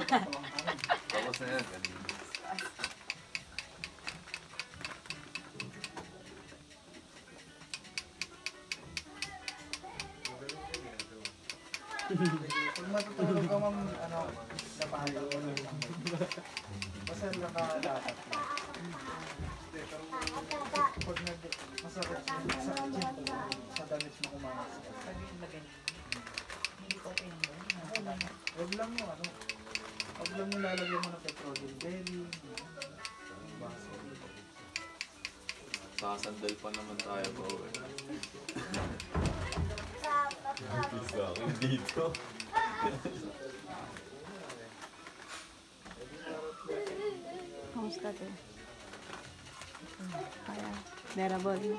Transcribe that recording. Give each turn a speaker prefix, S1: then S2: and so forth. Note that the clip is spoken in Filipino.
S1: Tapos na yan, kanina.
S2: Pag matutulog ka ma'am, ano, napahalo ko lang. Basta nakalakat na. Pag masakit yan, sa damit mo kumakas.
S3: Hindi ko pinang
S2: Huwag lang mo, ano, huwag lang mo lalagyan mo ng petroleum jelly.
S1: Sasandal pa naman tayo ba? Sa akin dito.
S4: Kamusta to? Kaya, bearable.